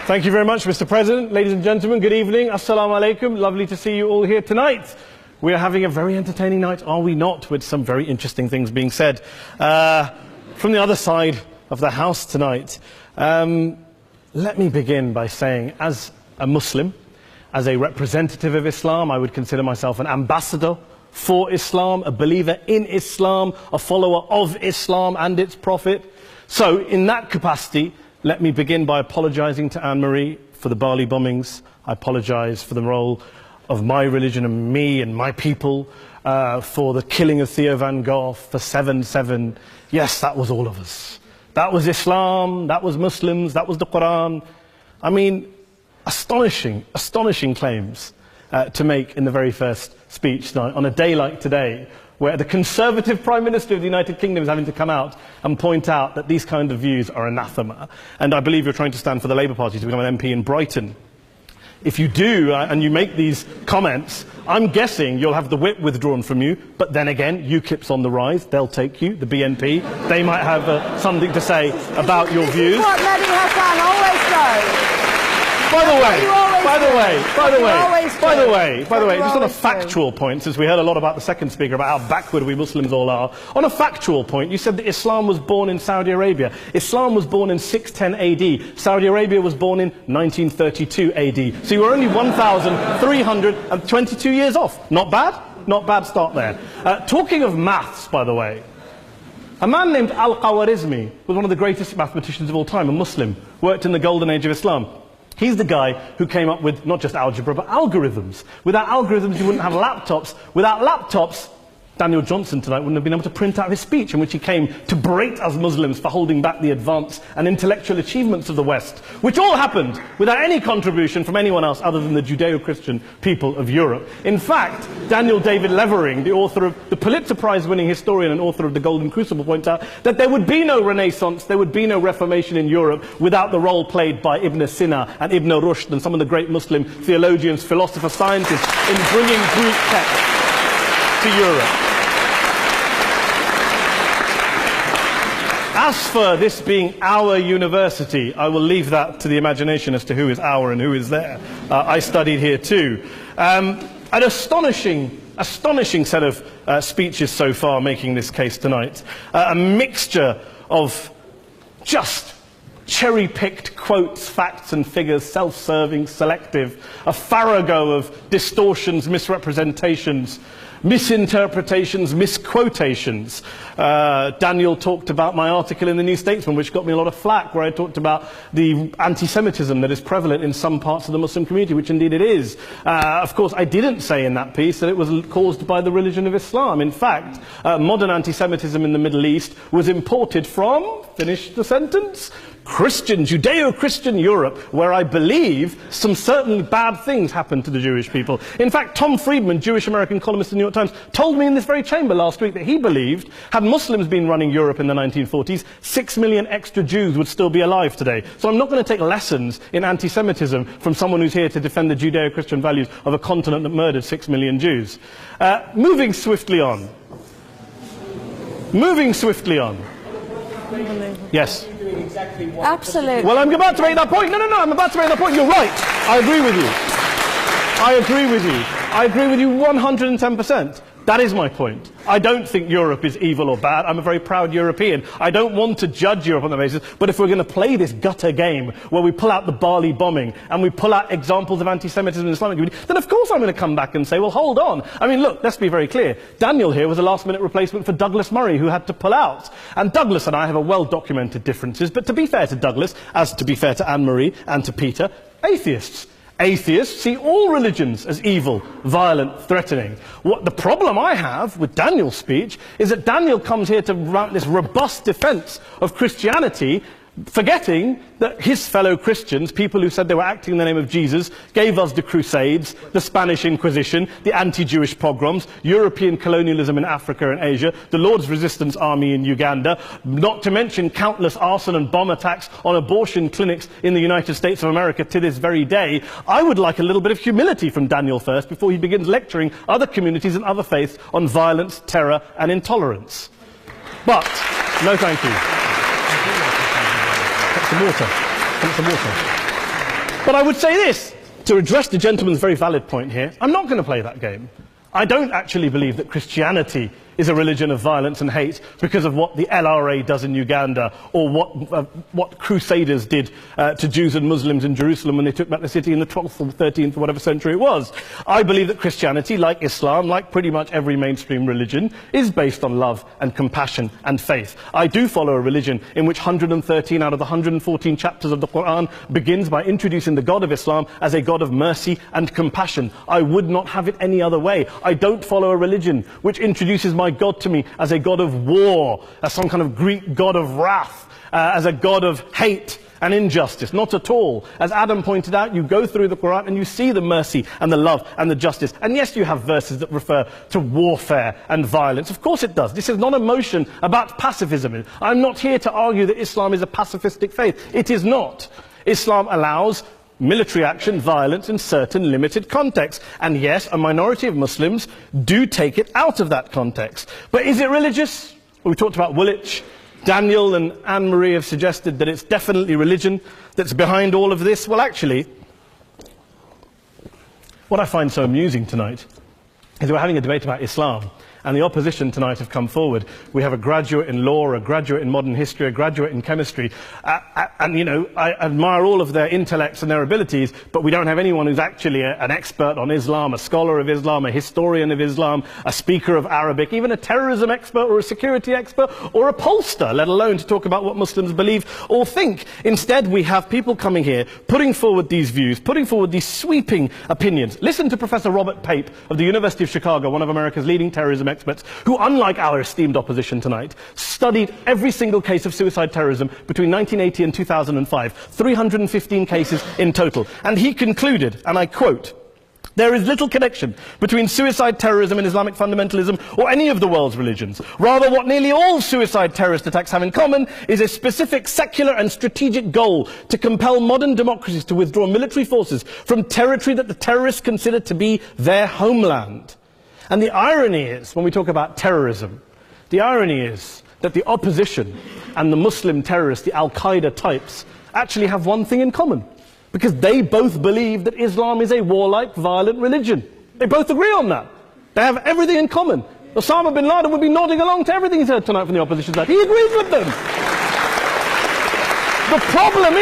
Thank you very much, Mr. President. Ladies and gentlemen, good evening. Assalamu alaikum. Lovely to see you all here tonight. We are having a very entertaining night, are we not? With some very interesting things being said from the other side of the house tonight. Let me begin by saying, as a Muslim, as a representative of Islam, I would consider myself an ambassador for Islam, a believer in Islam, a follower of Islam and its Prophet. So, in that capacity, let me begin by apologizing to Anne-Marie for the Bali bombings. I apologize for the role of my religion and me and my people, for the killing of Theo van Gogh, for 7/7. Yes, that was all of us. That was Islam, that was Muslims, that was the Quran. I mean, astonishing claims to make in the very first speech tonight, on a day like today, where the Conservative Prime Minister of the United Kingdom is having to come out and point out that these kind of views are anathema. And I believe you're trying to stand for the Labour Party to become an MP in Brighton. If you do, and you make these comments, I'm guessing you'll have the whip withdrawn from you, but then again, UKIP's on the rise, they'll take you, the BNP, they might have something to say about your views. This is what Mehdi Hassan always does. By the way, just on a factual point, since we heard a lot about the second speaker, about how backward we Muslims all are, on a factual point, you said that Islam was born in Saudi Arabia. Islam was born in 610 AD. Saudi Arabia was born in 1932 AD. So you were only 1,322 years off. Not bad? Not bad start there. Talking of maths, by the way, a man named Al-Khwarizmi was one of the greatest mathematicians of all time, a Muslim, worked in the golden age of Islam. He's the guy who came up with not just algebra, but algorithms. Without algorithms, you wouldn't have laptops. Without laptops, Daniel Johnson tonight wouldn't have been able to print out his speech in which he came to berate us Muslims for holding back the advance and intellectual achievements of the West, which all happened without any contribution from anyone else other than the Judeo-Christian people of Europe. In fact, Daniel David Levering, the author of the Pulitzer Prize-winning historian and author of The Golden Crucible, points out that there would be no Renaissance, there would be no Reformation in Europe without the role played by Ibn Sina and Ibn Rushd and some of the great Muslim theologians, philosophers, scientists in bringing Greek texts to Europe. As for this being our university, I will leave that to the imagination as to who is our and who is there. I studied here too. An astonishing set of speeches so far making this case tonight. A mixture of just cherry-picked quotes, facts and figures, self-serving, selective, a farrago of distortions, misrepresentations, misinterpretations, misquotations. Daniel talked about my article in the New Statesman, which got me a lot of flack, where I talked about the anti-Semitism that is prevalent in some parts of the Muslim community, which indeed it is. Of course, I didn't say in that piece that it was caused by the religion of Islam. In fact, modern anti-Semitism in the Middle East was imported from, finish the sentence, Christian, Judeo-Christian Europe, where I believe some certainly bad things happened to the Jewish people. In fact, Tom Friedman, Jewish-American columnist in the New York Times, told me in this very chamber last week that he believed, had Muslims been running Europe in the 1940s, 6 million extra Jews would still be alive today. So I'm not going to take lessons in anti-Semitism from someone who's here to defend the Judeo-Christian values of a continent that murdered 6 million Jews. Moving swiftly on. Yes. Absolutely. Well, I'm about to make that point. No, I'm about to make that point. You're right. I agree with you. I agree with you 110%. That is my point. I don't think Europe is evil or bad. I'm a very proud European. I don't want to judge Europe on that basis, but if we're going to play this gutter game where we pull out the Bali bombing and we pull out examples of anti-Semitism in the Islamic community, then of course I'm going to come back and say, well, hold on. I mean, look, let's be very clear. Daniel here was a last-minute replacement for Douglas Murray, who had to pull out. And Douglas and I have a well-documented differences, but to be fair to Douglas, as to be fair to Anne-Marie and to Peter, atheists. Atheists see all religions as evil, violent, threatening. What the problem I have with Daniel's speech is that Daniel comes here to run this robust defense of Christianity, forgetting that his fellow Christians, people who said they were acting in the name of Jesus, gave us the Crusades, the Spanish Inquisition, the anti-Jewish pogroms, European colonialism in Africa and Asia, the Lord's Resistance Army in Uganda, not to mention countless arson and bomb attacks on abortion clinics in the United States of America to this very day. I would like a little bit of humility from Daniel first before he begins lecturing other communities and other faiths on violence, terror and intolerance. But, no thank you. Some water. But I would say this, to address the gentleman's very valid point here, I'm not going to play that game. I don't actually believe that Christianity is a religion of violence and hate because of what the LRA does in Uganda or what Crusaders did to Jews and Muslims in Jerusalem when they took back the city in the 12th or 13th or whatever century it was. I believe that Christianity, like Islam, like pretty much every mainstream religion, is based on love and compassion and faith. I do follow a religion in which 113 out of the 114 chapters of the Quran begins by introducing the God of Islam as a God of mercy and compassion. I would not have it any other way. I don't follow a religion which introduces my God to me as a God of war, as some kind of Greek God of wrath, as a God of hate and injustice. Not at all. As Adam pointed out, you go through the Quran and you see the mercy and the love and the justice. And yes, you have verses that refer to warfare and violence. Of course it does. This is not a motion about pacifism. I'm not here to argue that Islam is a pacifistic faith. It is not. Islam allows military action, violence in certain limited contexts. And yes, a minority of Muslims do take it out of that context. But is it religious? Well, we talked about Woolwich. Daniel and Anne-Marie have suggested that it's definitely religion that's behind all of this. Well, actually, what I find so amusing tonight is we're having a debate about Islam. And the opposition tonight have come forward. We have a graduate in law, a graduate in modern history, a graduate in chemistry. And, you know, I admire all of their intellects and their abilities, but we don't have anyone who's actually an expert on Islam, a scholar of Islam, a historian of Islam, a speaker of Arabic, even a terrorism expert or a security expert or a pollster, let alone to talk about what Muslims believe or think. Instead, we have people coming here, putting forward these views, putting forward these sweeping opinions. Listen to Professor Robert Pape of the University of Chicago, one of America's leading terrorism experts, who, unlike our esteemed opposition tonight, studied every single case of suicide terrorism between 1980 and 2005, 315 cases in total. And he concluded, and I quote, "There is little connection between suicide terrorism and Islamic fundamentalism or any of the world's religions. Rather, what nearly all suicide terrorist attacks have in common is a specific secular and strategic goal to compel modern democracies to withdraw military forces from territory that the terrorists consider to be their homeland." And the irony is, when we talk about terrorism, the irony is that the opposition and the Muslim terrorists, the Al-Qaeda types, actually have one thing in common. Because they both believe that Islam is a warlike, violent religion. They both agree on that. They have everything in common. Osama bin Laden would be nodding along to everything he's heard tonight from the opposition side. He agrees with them. The problem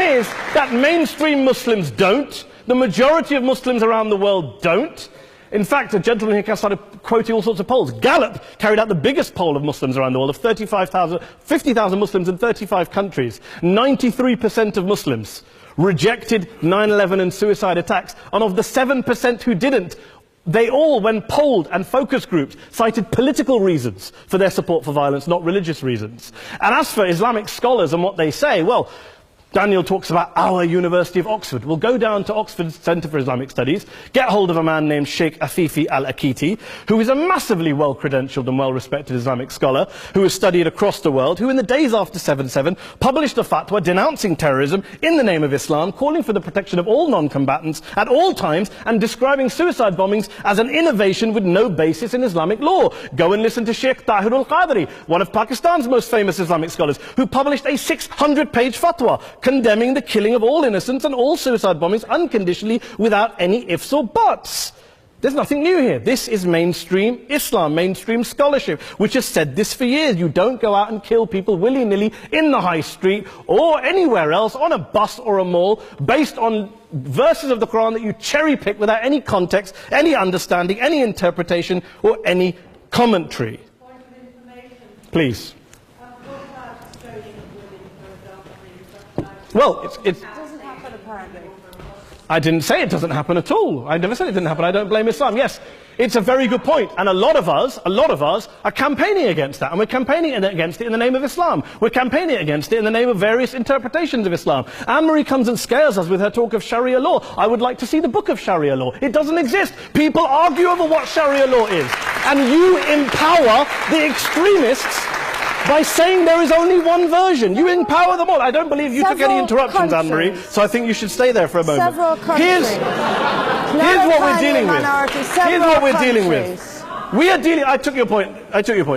is that mainstream Muslims don't. The majority of Muslims around the world don't. In fact, a gentleman here started quoting all sorts of polls. Gallup carried out the biggest poll of Muslims around the world, of 50,000 Muslims in 35 countries. 93% of Muslims rejected 9/11 and suicide attacks. And of the 7% who didn't, they all, when polled and focus groups, cited political reasons for their support for violence, not religious reasons. And as for Islamic scholars and what they say, well, Daniel talks about our University of Oxford. We'll go down to Oxford Centre for Islamic Studies, get hold of a man named Sheikh Afifi al-Akiti, who is a massively well-credentialed and well-respected Islamic scholar, who has studied across the world, who in the days after 7/7 published a fatwa denouncing terrorism in the name of Islam, calling for the protection of all non-combatants at all times, and describing suicide bombings as an innovation with no basis in Islamic law. Go and listen to Sheikh Tahir al-Qadri, one of Pakistan's most famous Islamic scholars, who published a 600-page fatwa condemning the killing of all innocents and all suicide bombings unconditionally without any ifs or buts. There's nothing new here. This is mainstream Islam, mainstream scholarship, which has said this for years. You don't go out and kill people willy-nilly in the high street or anywhere else, on a bus or a mall, based on verses of the Quran that you cherry-pick without any context, any understanding, any interpretation, or any commentary. Point of information. Please. What about stoning of women, for example, in Well, It doesn't happen, apparently. I didn't say it doesn't happen at all. I never said it didn't happen. I don't blame Islam. Yes, it's a very good point. And a lot of us are campaigning against that. And we're campaigning against it in the name of Islam. We're campaigning against it in the name of various interpretations of Islam. Anne-Marie comes and scares us with her talk of Sharia law. I would like to see the book of Sharia law. It doesn't exist. People argue over what Sharia law is. And you empower the extremists by saying there is only one version. You empower them all. I don't believe you took any interruptions, Anne-Marie, so I think you should stay there for a moment. Several countries. Here's what we're dealing with. Here's what we're dealing with. We are dealing, I took your point.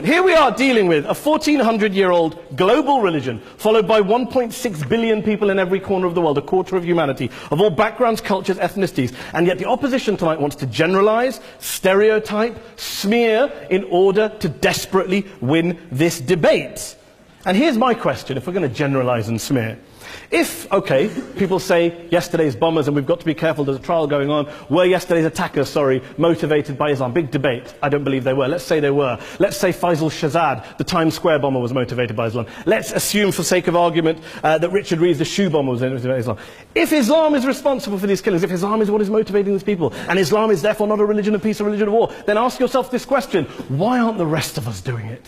Here we are dealing with a 1400-year-old global religion followed by 1.6 billion people in every corner of the world, a quarter of humanity, of all backgrounds, cultures, ethnicities. And yet the opposition tonight wants to generalize, stereotype, smear in order to desperately win this debate. And here's my question, if we're going to generalize and smear. If, okay, people say yesterday's bombers, and we've got to be careful, there's a trial going on, were yesterday's attackers, motivated by Islam? Big debate. I don't believe they were. Let's say they were. Let's say Faisal Shahzad, the Times Square bomber, was motivated by Islam. Let's assume, for sake of argument, that Richard Reeves, the shoe bomber, was motivated by Islam. If Islam is responsible for these killings, if Islam is what is motivating these people, and Islam is therefore not a religion of peace, a religion of war, then ask yourself this question: why aren't the rest of us doing it?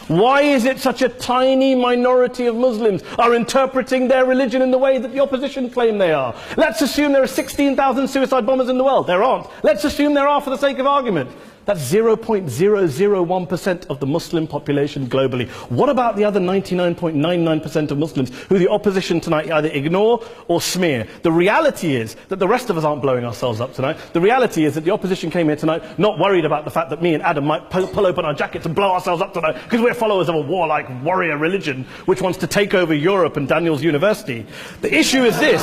Why is it such a tiny minority of Muslims are interpreting their religion in the way that the opposition claim they are? Let's assume there are 16,000 suicide bombers in the world. There aren't. Let's assume there are for the sake of argument. That's 0.001% of the Muslim population globally. What about the other 99.99% of Muslims who the opposition tonight either ignore or smear? The reality is that the rest of us aren't blowing ourselves up tonight. The reality is that the opposition came here tonight not worried about the fact that me and Adam might pull open our jackets and blow ourselves up tonight because we're followers of a warlike warrior religion which wants to take over Europe and Daniel's university. The issue is this.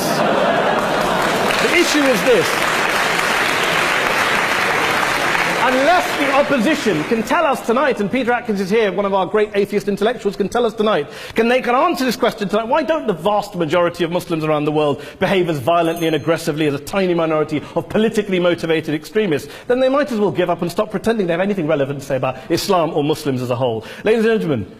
The issue is this. Unless the opposition can tell us tonight, and Peter Atkins is here, one of our great atheist intellectuals, can tell us tonight, can answer this question tonight: why don't the vast majority of Muslims around the world behave as violently and aggressively as a tiny minority of politically motivated extremists? Then they might as well give up and stop pretending they have anything relevant to say about Islam or Muslims as a whole. Ladies and gentlemen,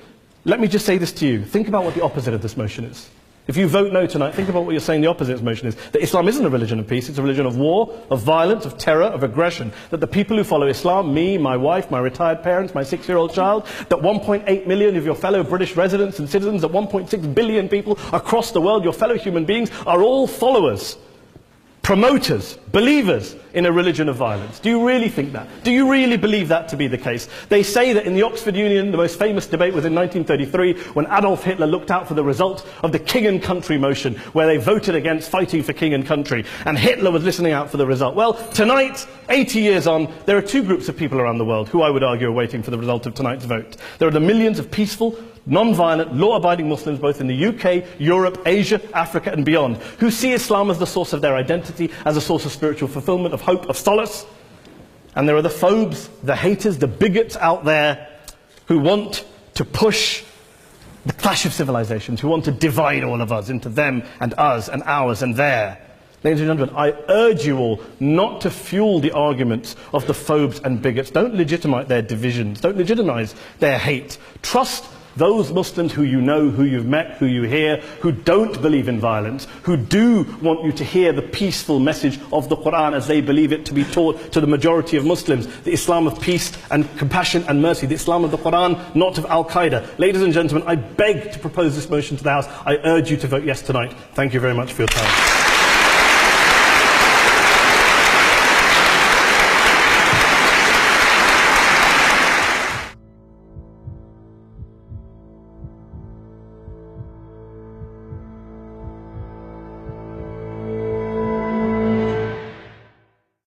let me just say this to you. Think about what the opposite of this motion is. If you vote no tonight, think about what you're saying the opposite of this motion is. That Islam isn't a religion of peace, it's a religion of war, of violence, of terror, of aggression. That the people who follow Islam, me, my wife, my retired parents, my 6-year-old child, that 1.8 million of your fellow British residents and citizens, that 1.6 billion people across the world, your fellow human beings, are all followers, promoters, believers in a religion of violence. Do you really think that? Do you really believe that to be the case? They say that in the Oxford Union, the most famous debate was in 1933, when Adolf Hitler looked out for the result of the King and Country motion, where they voted against fighting for King and Country, and Hitler was listening out for the result. Well, tonight, 80 years on, there are two groups of people around the world who I would argue are waiting for the result of tonight's vote. There are the millions of peaceful, non-violent, law-abiding Muslims both in the UK, Europe, Asia, Africa and beyond, who see Islam as the source of their identity, as a source of spiritual fulfillment, of hope, of solace. And there are the phobes, the haters, the bigots out there who want to push the clash of civilizations, who want to divide all of us into them and us and ours and their. Ladies and gentlemen, I urge you all not to fuel the arguments of the phobes and bigots. Don't legitimize their divisions. Don't legitimize their hate. Trust those Muslims who you know, who you've met, who you hear, who don't believe in violence, who do want you to hear the peaceful message of the Quran as they believe it to be taught to the majority of Muslims, the Islam of peace and compassion and mercy, the Islam of the Quran, not of Al-Qaeda. Ladies and gentlemen, I beg to propose this motion to the House. I urge you to vote yes tonight. Thank you very much for your time.